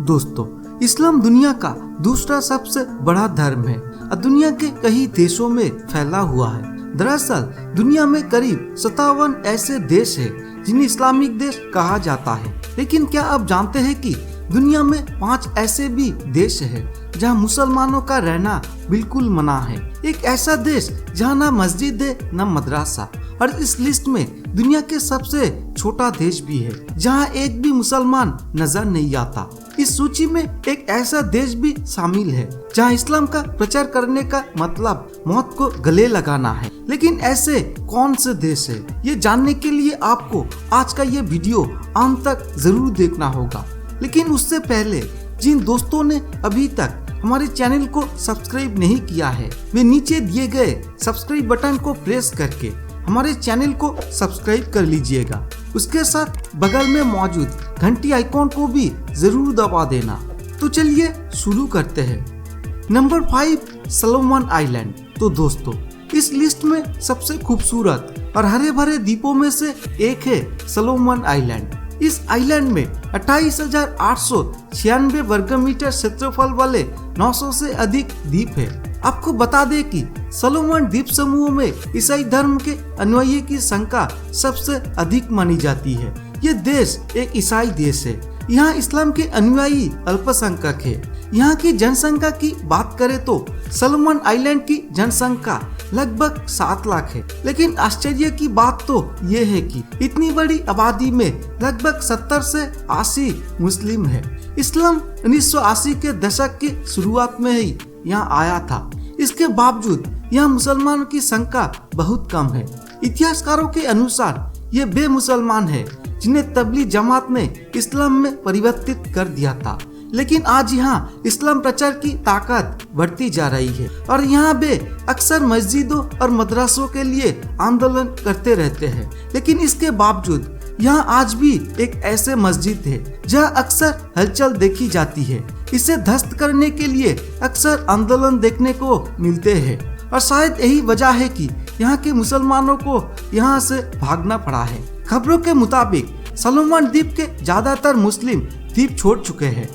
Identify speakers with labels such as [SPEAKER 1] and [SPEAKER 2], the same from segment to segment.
[SPEAKER 1] दोस्तों, इस्लाम दुनिया का दूसरा सबसे बड़ा धर्म है और दुनिया के कई देशों में फैला हुआ है। दरअसल दुनिया में करीब 57 ऐसे देश हैं जिन्हें इस्लामिक देश कहा जाता है। लेकिन क्या आप जानते हैं कि दुनिया में 5 ऐसे भी देश हैं जहां मुसलमानों का रहना बिल्कुल मना है। एक ऐसा देश जहां ना मस्जिद है न मदरसा, और इस लिस्ट में दुनिया के सबसे छोटा देश भी है जहां एक भी मुसलमान नजर नहीं आता। इस सूची में एक ऐसा देश भी शामिल है जहां इस्लाम का प्रचार करने का मतलब मौत को गले लगाना है। लेकिन ऐसे कौन से देश है, ये जानने के लिए आपको आज का ये वीडियो अंत तक जरूर देखना होगा। लेकिन उससे पहले जिन दोस्तों ने अभी तक हमारे चैनल को सब्सक्राइब नहीं किया है, वे नीचे दिए गए सब्सक्राइब बटन को प्रेस करके हमारे चैनल को सब्सक्राइब कर लीजिएगा। उसके साथ बगल में मौजूद घंटी आइकॉन को भी जरूर दबा देना। तो चलिए शुरू करते हैं। Number 5, Solomon island. तो दोस्तों, इस लिस्ट में सबसे खूबसूरत और हरे भरे द्वीपों में से एक है सोलोमन आइलैंड। इस आइलैंड में 28,896 वर्ग मीटर क्षेत्रफल वाले 900 से अधिक द्वीप है। आपको बता दें कि सोलोमन द्वीप समूह में ईसाई धर्म के अनुयायी की संख्या सबसे अधिक मानी जाती है। ये देश एक ईसाई देश है। यहाँ इस्लाम के अनुयायी अल्पसंख्यक है। यहाँ की जनसंख्या की बात करें तो सोलोमन आइलैंड की जनसंख्या लगभग 7 लाख है। लेकिन आश्चर्य की बात तो ये है कि इतनी बड़ी आबादी में लगभग 70 से 80 मुस्लिम है। इस्लाम 1980 के दशक की शुरुआत में ही यहाँ आया था। इसके बावजूद यहाँ मुसलमानों की संख्या बहुत कम है। इतिहासकारों के अनुसार ये वे मुसलमान है जिन्हें तबलीग जमात ने इस्लाम में परिवर्तित कर दिया था। लेकिन आज यहाँ इस्लाम प्रचार की ताकत बढ़ती जा रही है और यहाँ वे अक्सर मस्जिदों और मदरसों के लिए आंदोलन करते रहते हैं। लेकिन इसके बावजूद यहाँ आज भी एक ऐसे मस्जिद है जहाँ अक्सर हलचल देखी जाती है। इसे ध्वस्त करने के लिए अक्सर आंदोलन देखने को मिलते हैं और शायद यही वजह है कि यहाँ के मुसलमानों को यहाँ से भागना पड़ा है। खबरों के मुताबिक सोलोमन द्वीप के ज्यादातर मुस्लिम द्वीप छोड़ चुके हैं।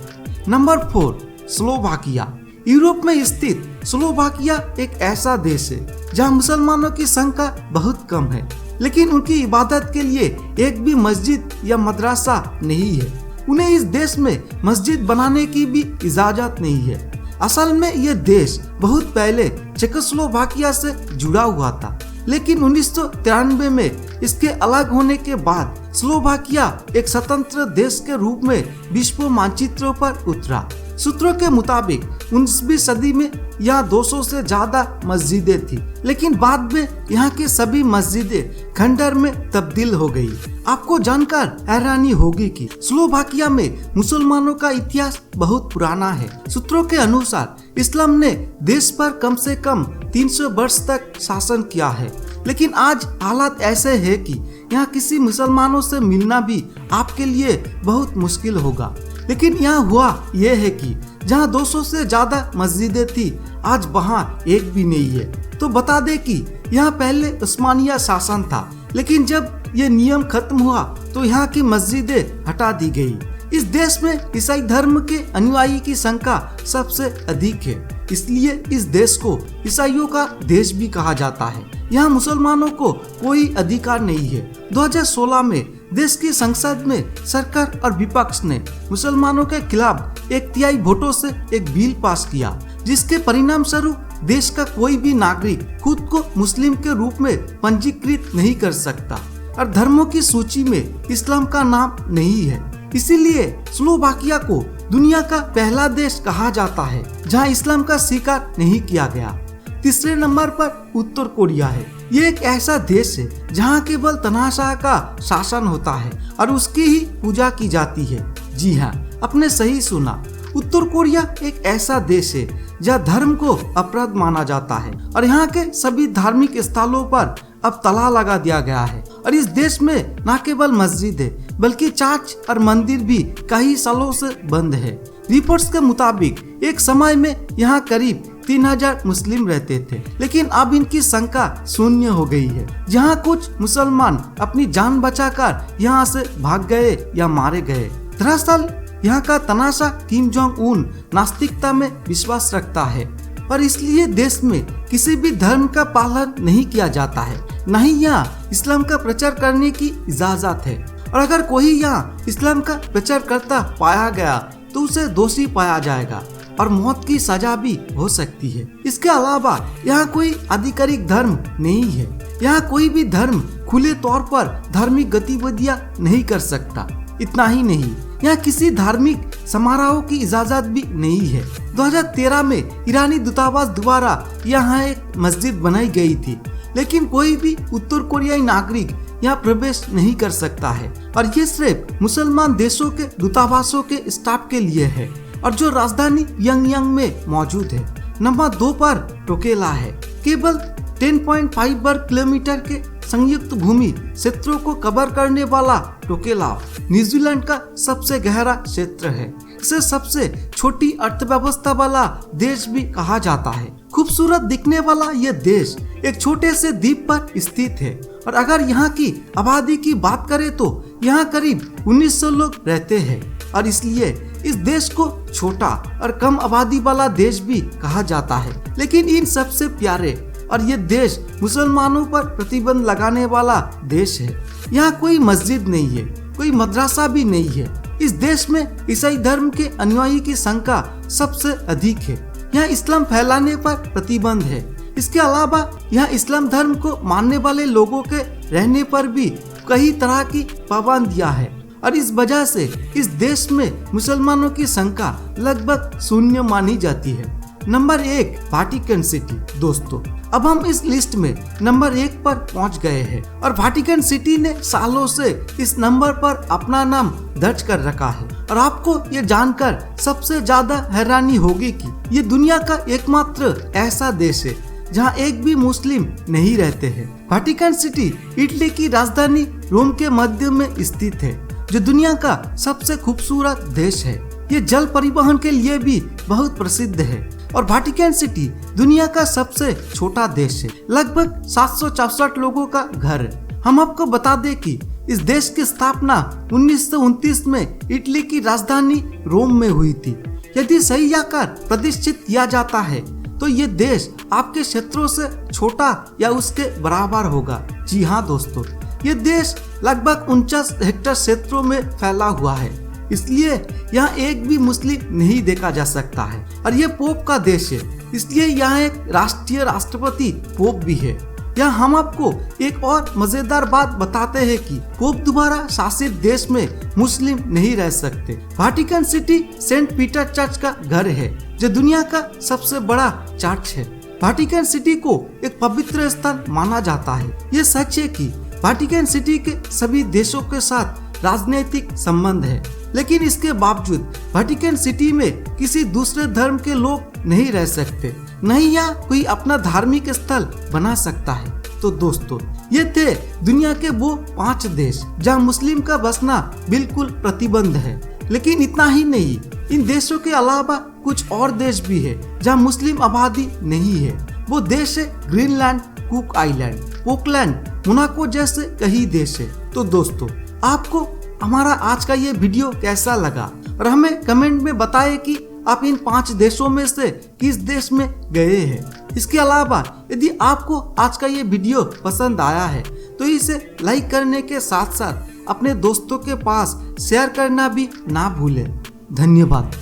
[SPEAKER 1] Number 4, Slovakia. यूरोप में स्थित स्लोवाकिया एक ऐसा देश है जहाँ मुसलमानों की संख्या बहुत कम है, लेकिन उनकी इबादत के लिए एक भी मस्जिद या मदरसा नहीं है। उन्हें इस देश में मस्जिद बनाने की भी इजाजत नहीं है। असल में यह देश बहुत पहले चेकोस्लोवाकिया से जुड़ा हुआ था, लेकिन 1993 में इसके अलग होने के बाद स्लोवाकिया एक स्वतंत्र देश के रूप में विश्व मानचित्रों पर उतरा। सूत्रों के मुताबिक 19वीं सदी में यहाँ 200 से ज्यादा मस्जिदें थी, लेकिन बाद में यहाँ की सभी मस्जिदें खंडर में तब्दील हो गई। आपको जानकर हैरानी होगी कि स्लोवाकिया में मुसलमानों का इतिहास बहुत पुराना है। सूत्रों के अनुसार इस्लाम ने देश पर कम से कम 300 वर्ष तक शासन किया है। लेकिन आज हालात ऐसे है कि यहाँ किसी मुसलमानों से मिलना भी आपके लिए बहुत मुश्किल होगा। लेकिन यहाँ हुआ यह है कि जहाँ 200 से ज्यादा मस्जिदें थी, आज वहाँ एक भी नहीं है। तो बता दे कि यहाँ पहले उस्मानिया शासन था, लेकिन जब ये नियम खत्म हुआ तो यहाँ की मस्जिदें हटा दी गई। इस देश में ईसाई धर्म के अनुयायी की संख्या सबसे अधिक है, इसलिए इस देश को ईसाइयों का देश भी कहा जाता है। यहाँ मुसलमानों को कोई अधिकार नहीं है। 2016 में देश की संसद में सरकार और विपक्ष ने मुसलमानों के खिलाफ 1/3 वोटों से एक बिल पास किया, जिसके परिणाम स्वरूप देश का कोई भी नागरिक खुद को मुस्लिम के रूप में पंजीकृत नहीं कर सकता और धर्मों की सूची में इस्लाम का नाम नहीं है। इसीलिए स्लोवाकिया को दुनिया का पहला देश कहा जाता है जहां इस्लाम का स्वीकार नहीं किया गया। तीसरे नंबर पर उत्तर कोरिया है। ये एक ऐसा देश है जहां केवल तानाशाह का शासन होता है और उसकी ही पूजा की जाती है। जी हाँ, आपने सही सुना। उत्तर कोरिया एक ऐसा देश है जहाँ धर्म को अपराध माना जाता है और यहाँ के सभी धार्मिक स्थलों पर अब ताला लगा दिया गया है। और इस देश में न केवल मस्जिद है बल्कि चर्च और मंदिर भी कई सालों से बंद है। रिपोर्ट्स के मुताबिक एक समय में यहाँ करीब 3000 मुस्लिम रहते थे, लेकिन अब इनकी संख्या शून्य हो गई है। जहाँ कुछ मुसलमान अपनी जान बचाकर यहाँ से भाग गए या मारे गए। दरअसल यहाँ का तनाशा किम जोंग उन नास्तिकता में विश्वास रखता है और इसलिए देश में किसी भी धर्म का पालन नहीं किया जाता है, न ही यहाँ इस्लाम का प्रचार करने की इजाजत है। और अगर कोई यहाँ इस्लाम का प्रचार करता पाया गया तो उसे दोषी पाया जाएगा और मौत की सजा भी हो सकती है। इसके अलावा यहाँ कोई आधिकारिक धर्म नहीं है। यहाँ कोई भी धर्म खुले तौर पर धार्मिक गतिविधियाँ नहीं कर सकता। इतना ही नहीं, यहाँ किसी धार्मिक समारोह की इजाजत भी नहीं है। 2013 में ईरानी दूतावास द्वारा यहाँ एक मस्जिद बनाई गई थी, लेकिन कोई भी उत्तर कोरियाई नागरिक यहाँ प्रवेश नहीं कर सकता है और ये सिर्फ मुसलमान देशों के दूतावासों के स्टाफ के लिए है और जो राजधानी यंगयांग में मौजूद है। नंबर 2 पर टोकेला है। केवल 10.5 वर्ग किलोमीटर के संयुक्त भूमि क्षेत्रों को कवर करने वाला टोकेला न्यूजीलैंड का सबसे गहरा क्षेत्र है। इसे सबसे छोटी अर्थव्यवस्था वाला देश भी कहा जाता है। खूबसूरत दिखने वाला यह देश एक छोटे से द्वीप पर स्थित है और अगर यहाँ की आबादी की बात करें तो यहाँ करीब 1900 लोग रहते हैं और इसलिए इस देश को छोटा और कम आबादी वाला देश भी कहा जाता है। लेकिन इन सबसे प्यारे और ये देश मुसलमानों पर प्रतिबंध लगाने वाला देश है। यहाँ कोई मस्जिद नहीं है, कोई मदरसा भी नहीं है। इस देश में ईसाई धर्म के अनुयायी की संख्या सबसे अधिक है। यहाँ इस्लाम फैलाने पर प्रतिबंध है। इसके अलावा यहाँ इस्लाम धर्म को मानने वाले लोगों के रहने पर भी कई तरह की पाबंदियां है और इस वजह से इस देश में मुसलमानों की संख्या लगभग शून्य मानी जाती है। Number 1 Vatican city. दोस्तों, अब हम इस लिस्ट में नंबर 1 पर पहुंच गए हैं और वाटिकन सिटी ने सालों से इस नंबर पर अपना नाम दर्ज कर रखा है और आपको ये जानकर सबसे ज्यादा हैरानी होगी कि ये दुनिया का एकमात्र ऐसा देश है जहां एक भी मुस्लिम नहीं रहते हैं। वाटिकन सिटी इटली की राजधानी रोम के मध्य में स्थित है, जो दुनिया का सबसे खूबसूरत देश है। ये जल परिवहन के लिए भी बहुत प्रसिद्ध है और वाटिकन सिटी दुनिया का सबसे छोटा देश है। लगभग 764 लोगों का घर है। हम आपको बता दें कि इस देश की स्थापना 1929 में इटली की राजधानी रोम में हुई थी। यदि सही आकार प्रतिष्ठित किया जाता है तो ये देश आपके क्षेत्रों से छोटा या उसके बराबर होगा। जी हाँ दोस्तों, ये देश लगभग 49 हेक्टेयर क्षेत्रों में फैला हुआ है, इसलिए यहाँ एक भी मुस्लिम नहीं देखा जा सकता है और ये पोप का देश है, इसलिए यहाँ एक राष्ट्रीय राष्ट्रपति पोप भी है। यहाँ हम आपको एक और मजेदार बात बताते हैं कि पोप द्वारा शासित देश में मुस्लिम नहीं रह सकते। Vatican City Saint Peter church का घर है, जो दुनिया का सबसे बड़ा चर्च है। वाटिकन सिटी को एक पवित्र स्थान माना जाता है। ये सच है कि वाटिकन सिटी के सभी देशों के साथ राजनीतिक संबंध है, लेकिन इसके बावजूद वाटिकन सिटी में किसी दूसरे धर्म के लोग नहीं रह सकते, नहीं यहाँ कोई अपना धार्मिक स्थल बना सकता है। तो दोस्तों, ये थे दुनिया के वो 5 देश जहाँ मुस्लिम का बसना बिल्कुल प्रतिबंध है। लेकिन इतना ही नहीं, इन देशों के अलावा कुछ और देश भी है जहाँ मुस्लिम आबादी नहीं है। वो देश है Greenland, cook island, Poclain, Monaco जैसे कई देश है। तो दोस्तों, आपको हमारा आज का ये वीडियो कैसा लगा और हमें कमेंट में बताएं कि आप इन 5 देशों में से किस देश में गए हैं। इसके अलावा यदि आपको आज का ये वीडियो पसंद आया है तो इसे लाइक करने के साथ साथ अपने दोस्तों के पास शेयर करना भी ना भूलें। धन्यवाद।